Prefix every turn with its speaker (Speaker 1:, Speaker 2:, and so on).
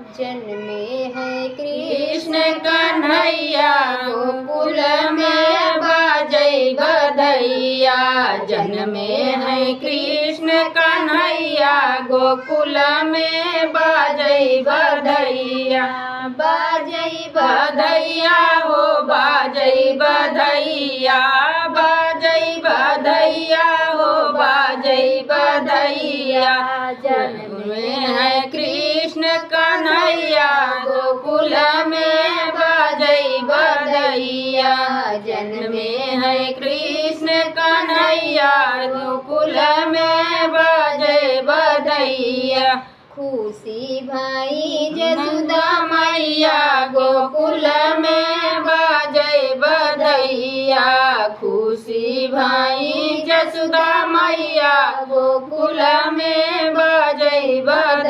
Speaker 1: जन्मे है
Speaker 2: कृष्ण कन्हैया गोकुल में बाजै बधैया। जन्मे है कृष्ण कन्हैया गोकुल में बाजै बधैया।
Speaker 1: बाजै
Speaker 2: बधैया हो बाजै बधैया, बाजै बधैया हो बाजै बधैया। जन्मे है कृष्ण कन्हैया गोकुल में बाजै बधैया। जन्मे है कृष्ण कन्हैया गोकुल में बाजै बधैया।
Speaker 1: खुशी भाई
Speaker 2: जसुदा मैया गोकुल में बाजै बधैया। खुशी भाई जसुदा मैया गोकुल में बाजै बधैया।